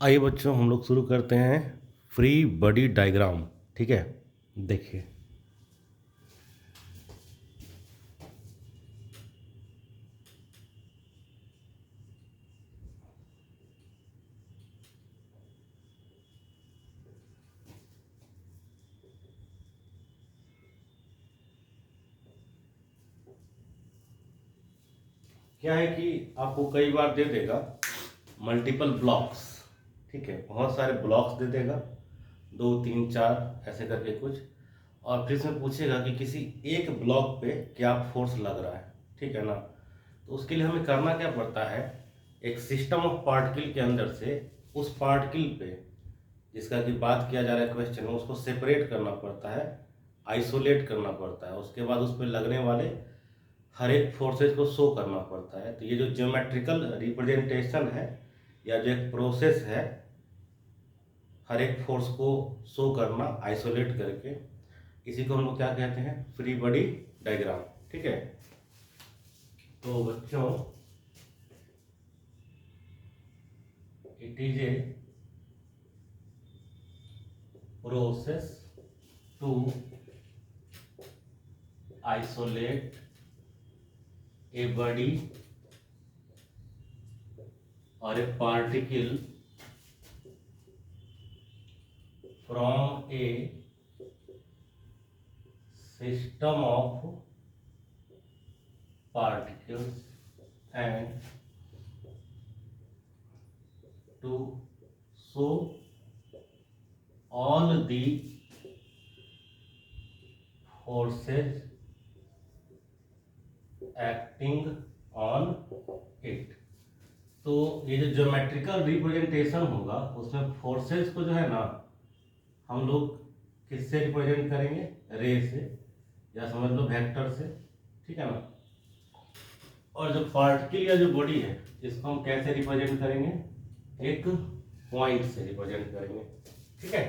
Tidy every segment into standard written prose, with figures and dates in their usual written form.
आइए बच्चों, हम लोग शुरू करते हैं फ्री बॉडी डायग्राम। ठीक है, देखिए क्या है कि आपको कई बार दे देगा मल्टीपल ब्लॉक्स। ठीक है, बहुत सारे ब्लॉक्स दे देगा, 2 3 4 ऐसे करके कुछ, और फिर इसमें पूछेगा कि किसी एक ब्लॉक पे क्या फोर्स लग रहा है। ठीक है ना। तो उसके लिए हमें करना क्या पड़ता है, एक सिस्टम ऑफ पार्टिकल के अंदर से उस पार्टिकल पे जिसका कि बात किया जा रहा है क्वेश्चन में, उसको सेपरेट करना पड़ता है, आइसोलेट करना पड़ता है। उसके बाद उस पर लगने वाले हर एक फोर्सेज को शो करना पड़ता है। तो ये जो ज्योमेट्रिकल रिप्रेजेंटेशन है या जो एक प्रोसेस है हर एक फोर्स को शो करना आइसोलेट करके, इसी को हम लोग क्या कहते हैं, फ्री बॉडी डायग्राम। ठीक है, तो बच्चों it is a process to isolate a body or a particle from a system of particles and to show all the forces acting on it। तो ये जो ज्योमेट्रिकल रिप्रेजेंटेशन होगा उसमें फोर्सेस को जो है ना हम लोग किससे रिप्रेजेंट करेंगे, रे से, या समझ लो वेक्टर से। ठीक है ना। और जो पार्टिकल या जो बॉडी है इसको हम कैसे रिप्रेजेंट करेंगे, एक पॉइंट से रिप्रेजेंट करेंगे। ठीक है,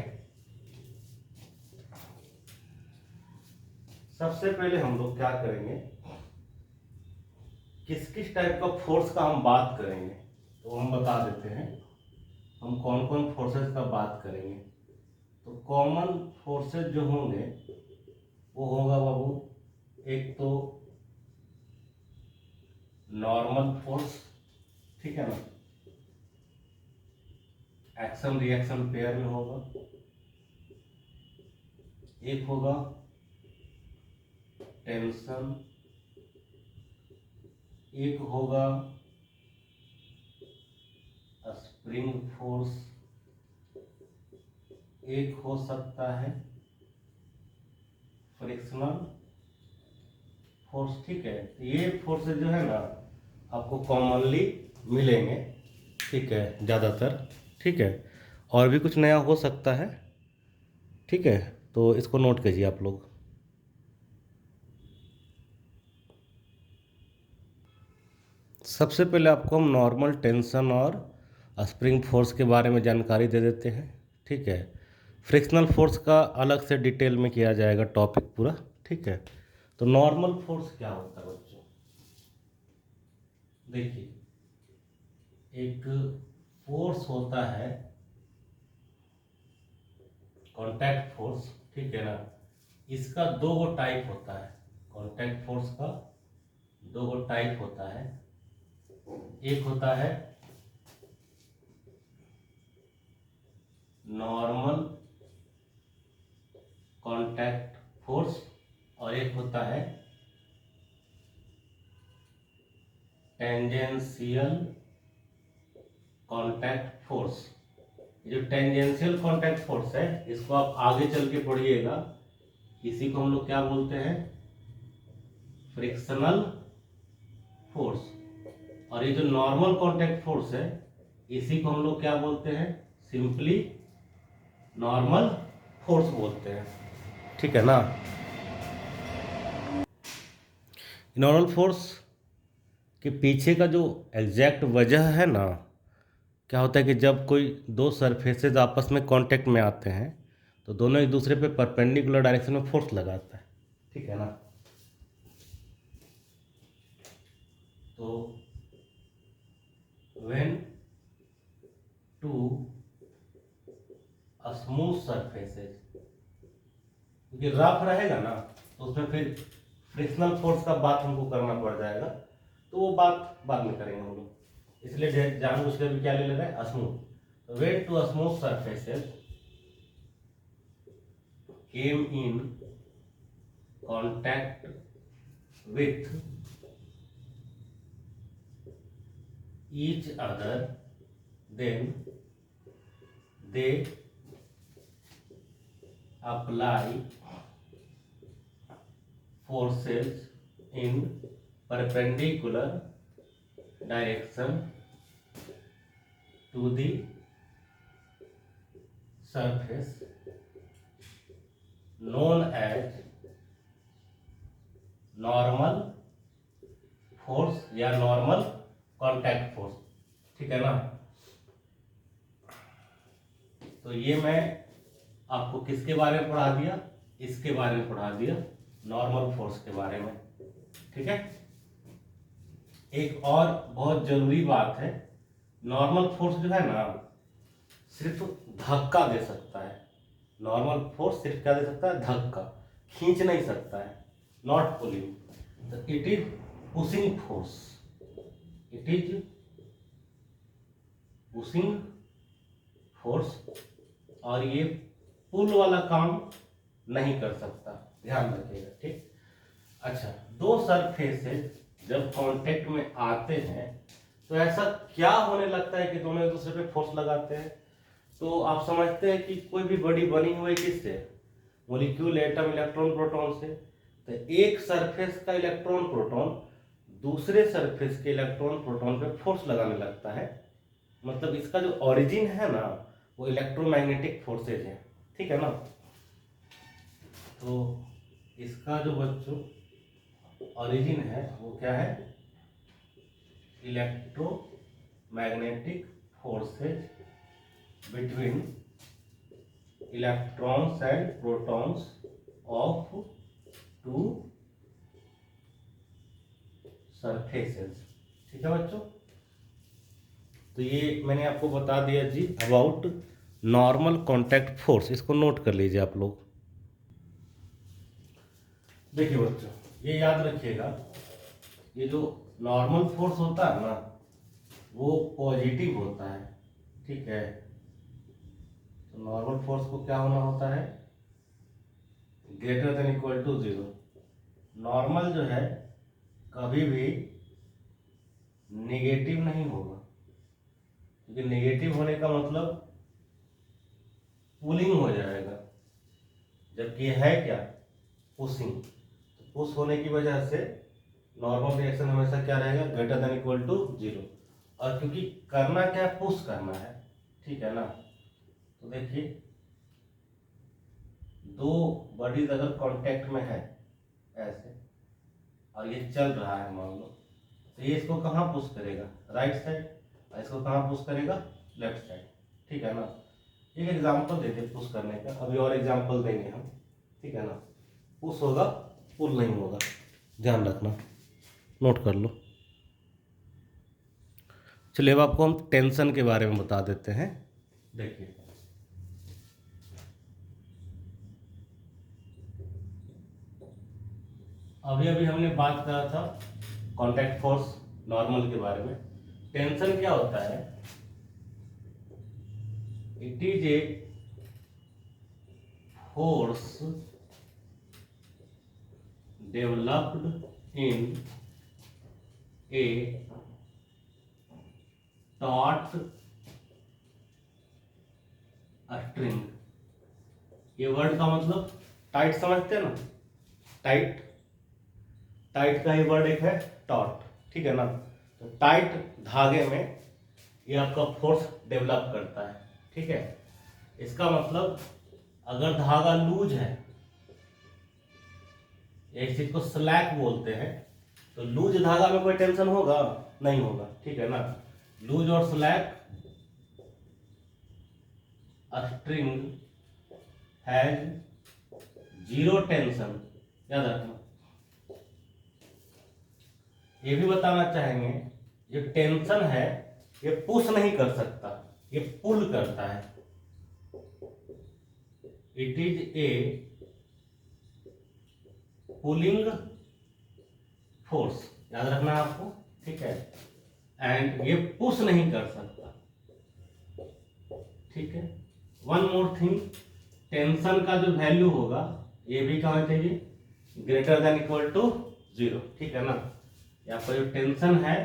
सबसे पहले हम लोग क्या करेंगे, किस किस टाइप का फोर्स का हम बात करेंगे तो हम बता देते हैं हम कौन कौन फोर्सेस का बात करेंगे। तो कॉमन फोर्सेस जो होंगे वो होगा बाबू, एक तो नॉर्मल फोर्स, ठीक है ना, एक्शन रिएक्शन पेयर में होगा। एक होगा टेंशन, एक होगा स्प्रिंग फोर्स, एक हो सकता है फ्रिक्शनल फोर्स। ठीक है, ये फोर्सेस जो है ना आपको कॉमनली मिलेंगे। ठीक है, ज़्यादातर। ठीक है, और भी कुछ नया हो सकता है। ठीक है, तो इसको नोट कीजिए आप लोग। सबसे पहले आपको हम नॉर्मल टेंशन और स्प्रिंग फोर्स के बारे में जानकारी दे देते हैं। ठीक है, फ्रिक्शनल फोर्स का अलग से डिटेल में किया जाएगा टॉपिक पूरा। ठीक है, तो नॉर्मल फोर्स क्या होता है बच्चों, देखिए एक फोर्स होता है कांटेक्ट फोर्स। ठीक है ना, इसका दो गो टाइप होता है। कांटेक्ट फोर्स का दो गो टाइप होता है। एक होता है नॉर्मल कांटेक्ट फोर्स और एक होता है टेंजेंशियल कांटेक्ट फोर्स। जो टेंजेंशियल कांटेक्ट फोर्स है इसको आप आगे चल के पढ़िएगा, इसी को हम लोग क्या बोलते हैं, फ्रिक्शनल फोर्स। और ये जो नॉर्मल कांटेक्ट फोर्स है इसी को हम लोग क्या बोलते हैं, सिंपली नॉर्मल फोर्स बोलते हैं। ठीक है ना। नॉर्मल फोर्स के पीछे का जो एग्जैक्ट वजह है ना, क्या होता है कि जब कोई दो सरफेसेस आपस में कांटेक्ट में आते हैं तो दोनों एक दूसरे पे परपेंडिकुलर डायरेक्शन में फोर्स लगाता है। ठीक है ना। तो व्हेन टू स्मूथ सरफेसेज, क्योंकि रफ रहेगा ना तो उसमें फिर फ्रिक्शनल फोर्स का बात हमको करना पड़ जाएगा, तो वो बात बाद में करेंगे हम लोग, इसलिए जानबूझ कर भी क्या ले रहे हैं, smooth. Wet two smooth surfaces came in contact with each other then they apply forces in perpendicular direction to the surface known as normal force या normal contact force, ठीक है ना। तो ये मैं आपको किसके बारे में पढ़ा दिया, इसके बारे में पढ़ा दिया, नॉर्मल फोर्स के बारे में, ठीक है। एक और बहुत जरूरी बात है, नॉर्मल फोर्स जो है ना सिर्फ धक्का दे सकता है, नॉर्मल फोर्स सिर्फ क्या दे सकता है, धक्का, खींच नहीं सकता है, नॉट पुलिंग, तो it is pushing force, it is pushing force, और ये पुल वाला काम नहीं कर सकता, ध्यान रखिएगा, ठीक। अच्छा, दो सरफेसेज जब कांटेक्ट में आते हैं तो ऐसा क्या होने लगता है कि दोनों एक दूसरे पे फोर्स लगाते हैं, तो आप समझते हैं कि कोई भी बॉडी बनी हुई किससे, मॉलिक्यूल, एटम, इलेक्ट्रॉन, प्रोटॉन से। तो एक सरफेस का इलेक्ट्रॉन प्रोटॉन दूसरे सरफेस के इलेक्ट्रॉन प्रोटॉन पे फोर्स लगाने लगता है, मतलब इसका जो ओरिजिन है ना वो इलेक्ट्रोमैग्नेटिक फोर्सेज है, ठीक है ना। तो इसका जो बच्चों ओरिजिन है वो क्या है, electromagnetic forces between electrons and protons of two surfaces, ठीक है बच्चों। तो ये मैंने आपको बता दिया जी अबाउट नॉर्मल कांटेक्ट फोर्स, इसको नोट कर लीजिए आप लोग। देखिए बच्चों, ये याद रखिएगा, ये जो नॉर्मल फोर्स होता है ना वो पॉजिटिव होता है, ठीक है। तो नॉर्मल फोर्स को क्या होना होता है, greater than equal to 0। Normal जो है कभी भी नेगेटिव नहीं होगा, क्योंकि नेगेटिव होने का मतलब पुलिंग हो जाएगा, जबकि ये है क्या, पुशिंग। पुश होने की वजह से नॉर्मल रिएक्शन हमेशा क्या रहेगा, ग्रेटर देन इक्वल टू 0। और क्योंकि करना क्या है, पुश करना है, ठीक है ना। तो देखिए दो बॉडीज अगर कांटेक्ट में है ऐसे और ये चल रहा है मान लो, तो ये इसको कहाँ पुश करेगा, राइट साइड, और इसको कहाँ पुश करेगा, लेफ्ट साइड, ठीक है ना। एक एग्जांपल देते हैं पुश करने का, अभी और एग्जांपल देंगे हम, ठीक है ना। पुश होगा, पुल नहीं होगा, ध्यान रखना, नोट कर लो। चलिए अब आपको हम टेंशन के बारे में बता देते हैं। देखिए अभी अभी हमने बात करा था कांटेक्ट फोर्स नॉर्मल के बारे में। टेंशन क्या होता है, it is a force developed in A taut string. ये वर्ड का मतलब टाइट समझते हैं ना, टाइट, टाइट का ही वर्ड एक है टॉट, ठीक है ना। तो टाइट धागे में ये आपका फोर्स डेवलप करता है, ठीक है। इसका मतलब अगर धागा लूज है, इस चीज को स्लैक बोलते हैं, तो लूज धागा में कोई टेंशन होगा, नहीं होगा, ठीक है ना। लूज और slack string has zero tension, याद रखना। ये भी बताना चाहेंगे, ये टेंशन है ये पुश नहीं कर सकता, ये पुल करता है, it is A pulling force, याद रखना है आपको, ठीक है। एंड ये पुश नहीं कर सकता, ठीक है। वन मोर थिंग, टेंशन का जो वैल्यू होगा ये भी क्या होना चाहिए, ग्रेटर देन इक्वल टू 0, ठीक है ना। यहाँ पर जो टेंशन है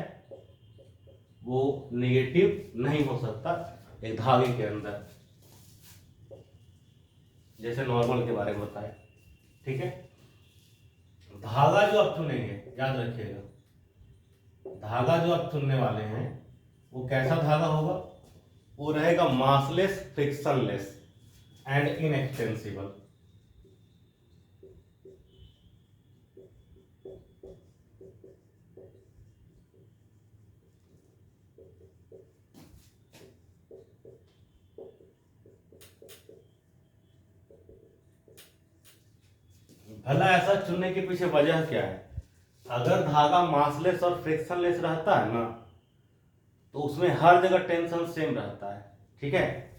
वो नेगेटिव नहीं हो सकता एक धागे के अंदर, जैसे नॉर्मल के बारे में बताया, ठीक है। धागा जो आप चुनेंगे, याद रखिएगा, धागा जो आप चुनने वाले हैं वो कैसा धागा होगा, वो रहेगा मासलेस, फ्रिक्शनलेस एंड इनएक्सटेंसिबल। भला ऐसा चुनने के पीछे वजह क्या है, अगर धागा मासलेस और फ्रिक्शनलेस रहता है ना तो उसमें हर जगह टेंशन सेम रहता है, ठीक है।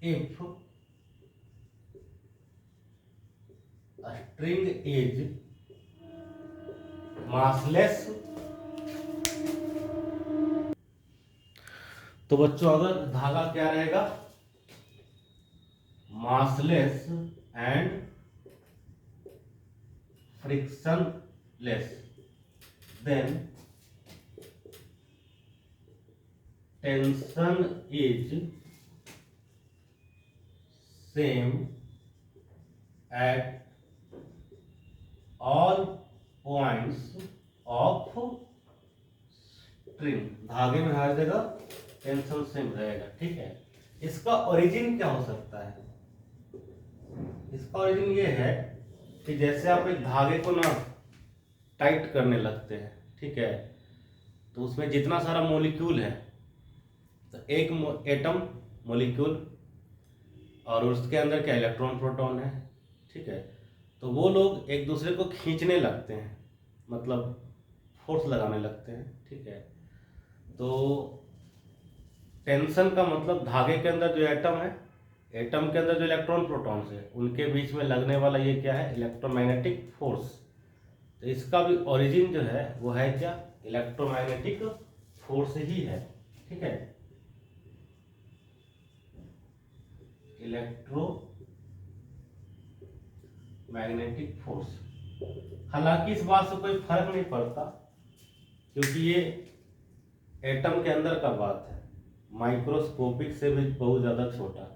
If a string is massless, तो बच्चों अगर धागा क्या रहेगा, massless and frictionless, then tension is same at all points of string, धागे में हर जगह टेंशन सेम रहेगा, ठीक है। इसका ओरिजिन क्या हो सकता है, इसका ओरिजिन ये है कि जैसे आप एक धागे को ना टाइट करने लगते हैं, ठीक है, तो उसमें जितना सारा मॉलिक्यूल है, तो एक एटम मॉलिक्यूल और उसके अंदर क्या इलेक्ट्रॉन प्रोटॉन है, ठीक है, तो वो लोग एक दूसरे को खींचने लगते हैं, मतलब फोर्स लगाने लगते हैं, ठीक है। तो टेंशन का मतलब धागे के अंदर जो एटम है, एटम के अंदर जो इलेक्ट्रॉन प्रोटॉन्स है, उनके बीच में लगने वाला ये क्या है, इलेक्ट्रोमैग्नेटिक फोर्स। तो इसका भी ओरिजिन जो है वो है क्या, इलेक्ट्रोमैग्नेटिक फोर्स ही है, ठीक है, इलेक्ट्रो मैग्नेटिक फोर्स। हालांकि इस बात से कोई फर्क नहीं पड़ता क्योंकि ये एटम के अंदर का बात है, माइक्रोस्कोपिक से भी बहुत ज़्यादा छोटा,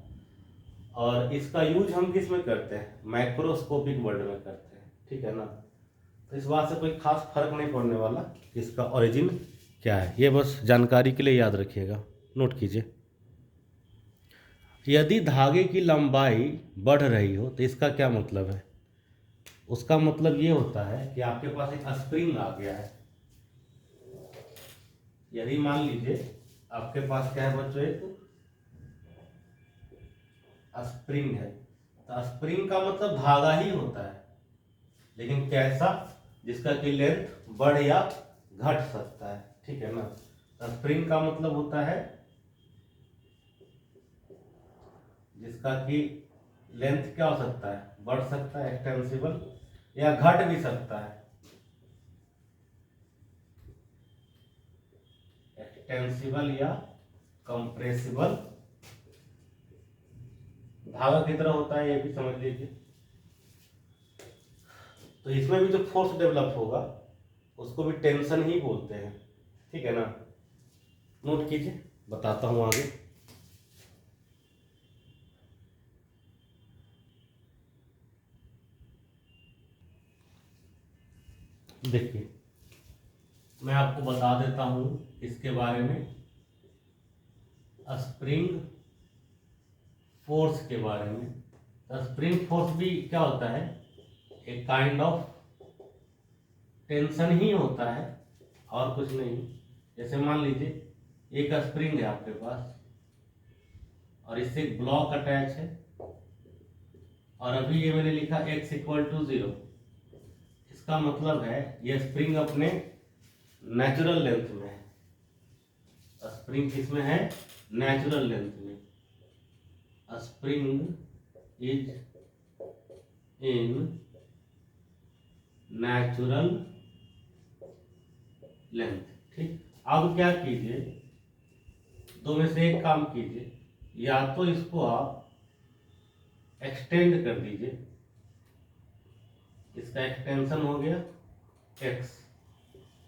और इसका यूज हम किस में करते हैं, माइक्रोस्कोपिक वर्ल्ड में करते हैं, ठीक है ना। तो इस बात से कोई खास फर्क नहीं पड़ने वाला कि इसका ओरिजिन क्या है, ये बस जानकारी के लिए याद रखिएगा, नोट कीजिए। यदि धागे की लंबाई बढ़ रही हो तो इसका क्या मतलब है, उसका मतलब ये होता है कि आपके पास एक स्प्रिंग आ गया है। यदि मान लीजिए आपके पास क्या है बच्चों, एक स्प्रिंग है, तो स्प्रिंग का मतलब धागा ही होता है, लेकिन कैसा, जिसका कि लेंथ बढ़ या घट सकता है, ठीक है ना। तो स्प्रिंग का मतलब होता है जिसका कि लेंथ क्या हो सकता है, बढ़ सकता है, एक्सटेंसिबल, या घट भी सकता है, एक्सटेंसिबल या कंप्रेसिबल। धागा की तरह होता है, ये भी समझ लीजिए। तो इसमें भी जो फोर्स डेवलप होगा उसको भी टेंशन ही बोलते हैं, ठीक है ना। नोट कीजिए, बताता हूं आगे। देखिए मैं आपको बता देता हूं इसके बारे में, स्प्रिंग फोर्स के बारे में। स्प्रिंग फोर्स भी क्या होता है, एक काइंड ऑफ टेंशन ही होता है और कुछ नहीं। जैसे मान लीजिए एक स्प्रिंग है आपके पास और इससे एक ब्लॉक अटैच है, और अभी ये मैंने लिखा x = 0, इसका मतलब है ये स्प्रिंग अपने नेचुरल लेंथ में है। स्प्रिंग किसमें है, नेचुरल लेंथ में, spring is in natural length. ठीक, अब क्या कीजिए, दो में से एक काम कीजिए, या तो इसको आप एक्सटेंड कर दीजिए, इसका एक्सटेंशन हो गया x,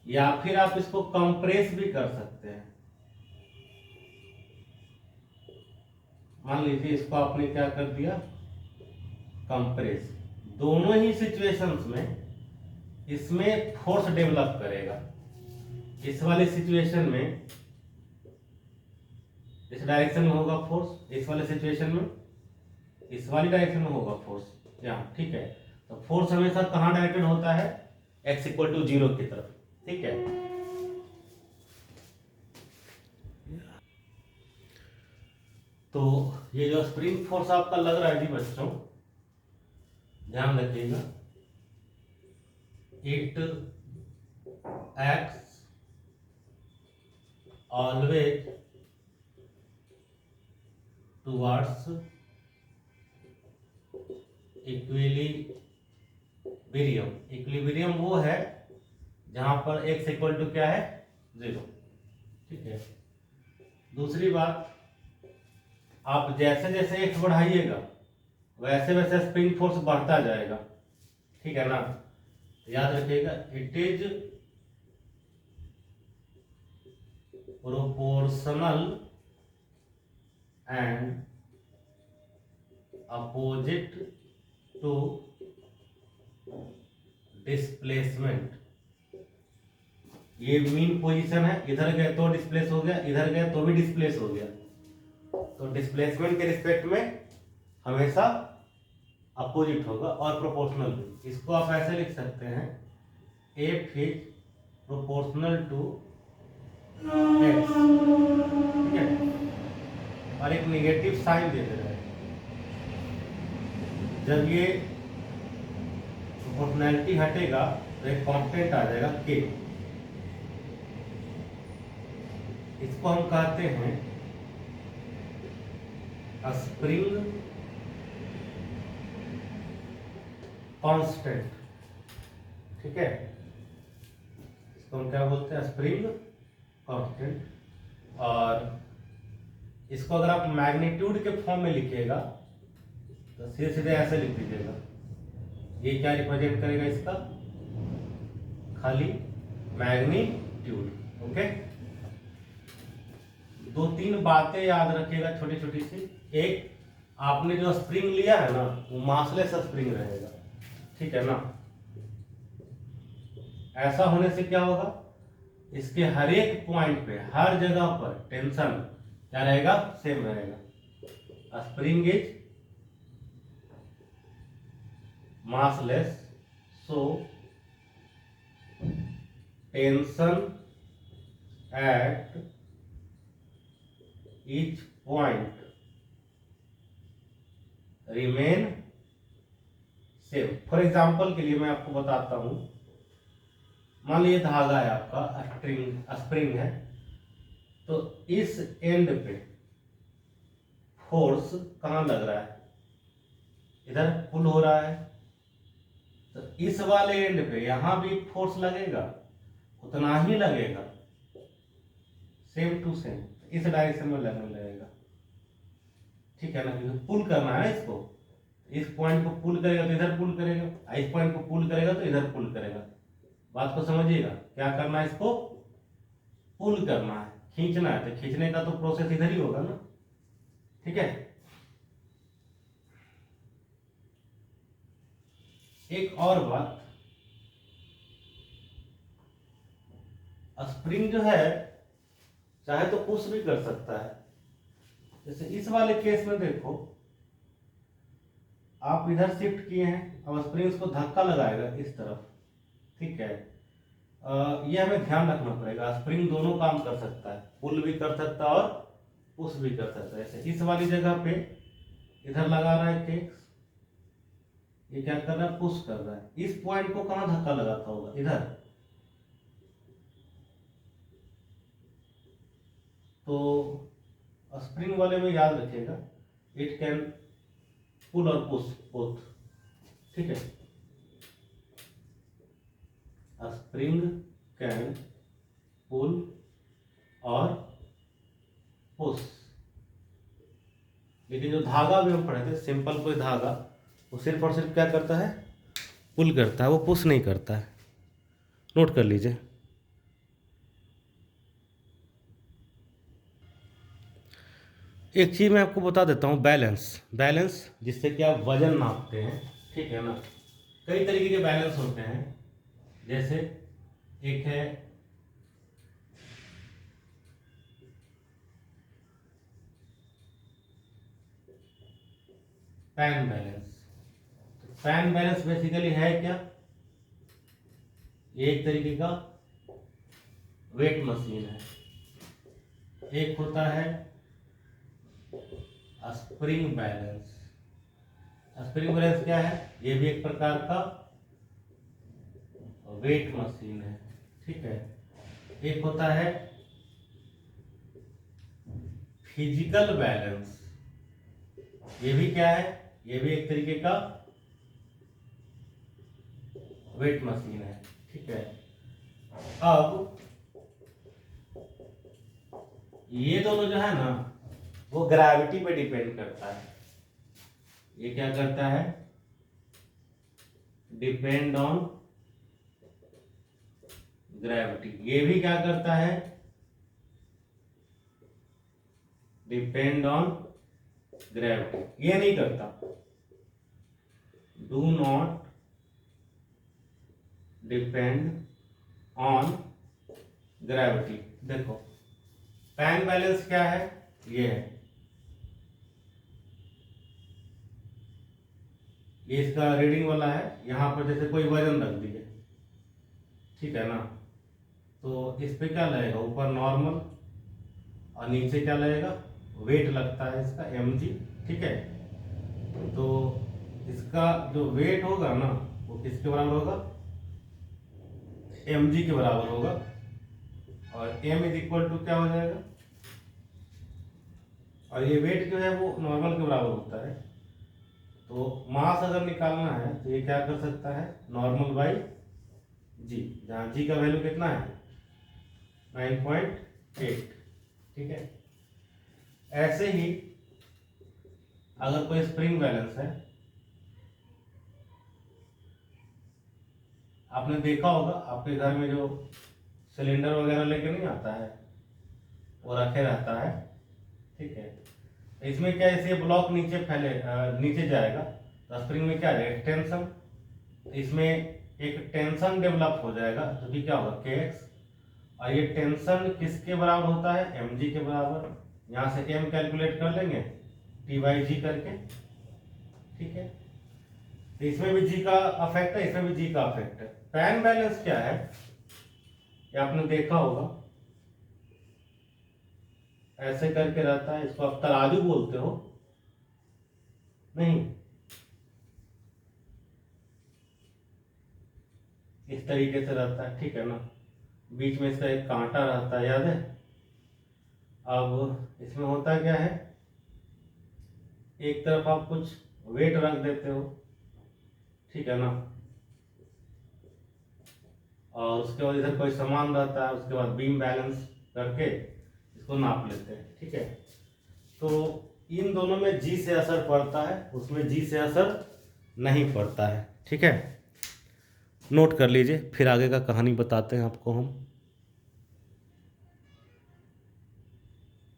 या फिर आप इसको कंप्रेस भी कर सकते हैं। मान लीजिए इसको आपने क्या कर दिया, कंप्रेस। दोनों ही सिचुएशंस में इसमें फोर्स डेवलप करेगा। इस वाले सिचुएशन में इस डायरेक्शन में होगा फोर्स, इस वाले सिचुएशन में इस वाली डायरेक्शन में होगा फोर्स यहाँ। ठीक है, तो फोर्स हमेशा कहाँ डायरेक्टेड होता है, x इक्वल टू 0 की तरफ। ठीक है, तो ये जो स्प्रिंग फोर्स आपका लग रहा है जी बच्चों, ध्यान रखिएगा, it acts always towards equilibrium. Equilibrium वो है जहां पर x इक्वल टू क्या है, 0। ठीक है, दूसरी बात, आप जैसे जैसे x बढ़ाइएगा वैसे वैसे स्प्रिंग फोर्स बढ़ता जाएगा। ठीक है ना, याद रखिएगा, it is proportional and opposite to displacement. ये मीन पोजीशन है, इधर गए तो डिस्प्लेस हो गया, इधर गए तो भी डिस्प्लेस हो गया। तो डिस्प्लेसमेंट के रिस्पेक्ट में हमेशा अपोजिट होगा और प्रोपोर्शनल भी। इसको आप ऐसे लिख सकते हैं, F is proportional to x. ठीक है, और एक निगेटिव साइन दे दे रहा है। जब ये प्रोपोर्शनैलिटी हटेगा तो एक कांस्टेंट आ जाएगा के। इसको हम कहते हैं स्प्रिंग कांस्टेंट। ठीक है, इसको हम क्या बोलते हैं, स्प्रिंग कांस्टेंट। और इसको अगर आप मैग्नीट्यूड के फॉर्म में लिखिएगा तो सीधे सीधे ऐसे लिख दीजिएगा। ये क्या रिप्रेजेंट करेगा, इसका खाली मैग्नीट्यूड। ओके, दो तीन बातें याद रखिएगा छोटी छोटी सी। एक, आपने जो स्प्रिंग लिया है ना वो मासलेस स्प्रिंग रहेगा। ठीक है ना, ऐसा होने से क्या होगा, इसके हर एक पॉइंट पे हर जगह पर टेंशन क्या रहेगा, सेम रहेगा। Spring is massless, so tension at each point remain same। For example के लिए मैं आपको बताता हूं, मान लीजिए धागा है आपका, स्प्रिंग है, तो इस एंड पे फोर्स कहां लग रहा है, इधर पुल हो रहा है, तो इस वाले एंड पे यहां भी फोर्स लगेगा, उतना ही लगेगा, सेम टू सेम इस डायरेक्शन में लगने लगेगा। ठीक है ना, क्योंकि पुल करना है इसको, इस पॉइंट को पुल करेगा तो इधर पुल करेगा, इस पॉइंट को पुल करेगा तो इधर पुल करेगा। बात को समझिएगा, क्या करना है, इसको पुल करना है, खींचना है, तो खींचने का तो प्रोसेस इधर ही होगा ना। ठीक है, एक और बात, स्प्रिंग जो है चाहे तो पुश भी कर सकता है। जैसे इस वाले केस में देखो, आप इधर शिफ्ट किए हैं, अब स्प्रिंग को धक्का लगाएगा इस तरफ। ठीक है, यह हमें ध्यान रखना पड़ेगा, स्प्रिंग दोनों काम कर सकता है, पुल भी कर सकता है और पुश भी कर सकता है। जैसे इस वाली जगह पे इधर लगा रहा है केक्स, ये क्या कर रहा है, पुश कर रहा है। इस पॉइंट को कहां धक्का लगाता होगा, इधर, तो स्प्रिंग वाले में याद रखिएगा, इट कैन पुल और पुश बोथ, ठीक है। स्प्रिंग कैन पुल और पुश। लेकिन जो धागा भी हम पढ़े थे, सिंपल कोई धागा, वो सिर्फ और सिर्फ क्या करता है, पुल करता है, वो पुश नहीं करता है। नोट कर लीजिए। एक चीज़ मैं आपको बता देता हूँ, बैलेंस जिससे कि आप वजन नापते हैं, ठीक है ना। कई तरीके के बैलेंस होते हैं, जैसे एक है pan balance. Pan balance basically है क्या, एक तरीके का वेट मशीन है। एक होता है स्प्रिंग बैलेंस। स्प्रिंग बैलेंस क्या है, ये भी एक प्रकार का वेट मशीन है, ठीक है। एक होता है फिजिकल बैलेंस, ये भी क्या है, ये भी एक तरीके का वेट मशीन है, ठीक है। अब ये दोनों जो है ना, वो ग्रेविटी पे डिपेंड करता है। ये क्या करता है, डिपेंड ऑन ग्रेविटी। ये भी क्या करता है, डिपेंड ऑन ग्रेविटी। ये नहीं करता, do not depend on gravity. देखो पैन बैलेंस क्या है, ये है, ये इसका रीडिंग वाला है। यहां पर जैसे कोई वजन रख दिए, ठीक है ना, तो इस पे क्या लगेगा, ऊपर नॉर्मल और नीचे क्या लगेगा, वेट लगता है इसका mg, ठीक है। तो इसका जो वेट होगा ना, वो किसके बराबर होगा, mg के बराबर होगा। और m इज इक्वल टू क्या हो जाएगा, और ये वेट जो है वो नॉर्मल के बराबर होता है। तो मास अगर निकालना है तो ये क्या कर सकता है, नॉर्मल बाई जी, जहाँ जी का वैल्यू कितना है, 9.8, ठीक है। ऐसे ही अगर कोई स्प्रिंग बैलेंस है, आपने देखा होगा आपके घर में जो सिलेंडर वगैरह लेके नहीं आता है, वो रखे रहता है, ठीक है। इसमें क्या है, इसे ब्लॉक नीचे फैले नीचे जाएगा, तो स्प्रिंग में क्या है, टेंशन। इसमें एक टेंशन डेवलप हो जाएगा, जो कि क्या होगा, kx। और ये टेंशन किसके बराबर होता है, mg के बराबर। यहाँ से m कैलकुलेट कर लेंगे T/g करके, ठीक है। तो इसमें भी g का अफेक्ट है, इसमें भी g का अफेक्ट है। पैन बैलेंस क्या है, ये आपने देखा होगा, ऐसे करके रहता है, इसको आप तराजू बोलते हो, नहीं, इस तरीके से रहता है, ठीक है ना। बीच में इसका एक कांटा रहता है, याद है। अब इसमें होता क्या है, एक तरफ आप कुछ वेट रख देते हो, ठीक है ना, और उसके बाद इधर कोई सामान रहता है, उसके बाद बीम बैलेंस करके इसको नाप लेते हैं, ठीक है। तो इन दोनों में जी से असर पड़ता है, उसमें जी से असर नहीं पड़ता है, ठीक है। नोट कर लीजिए, फिर आगे का कहानी बताते हैं आपको हम।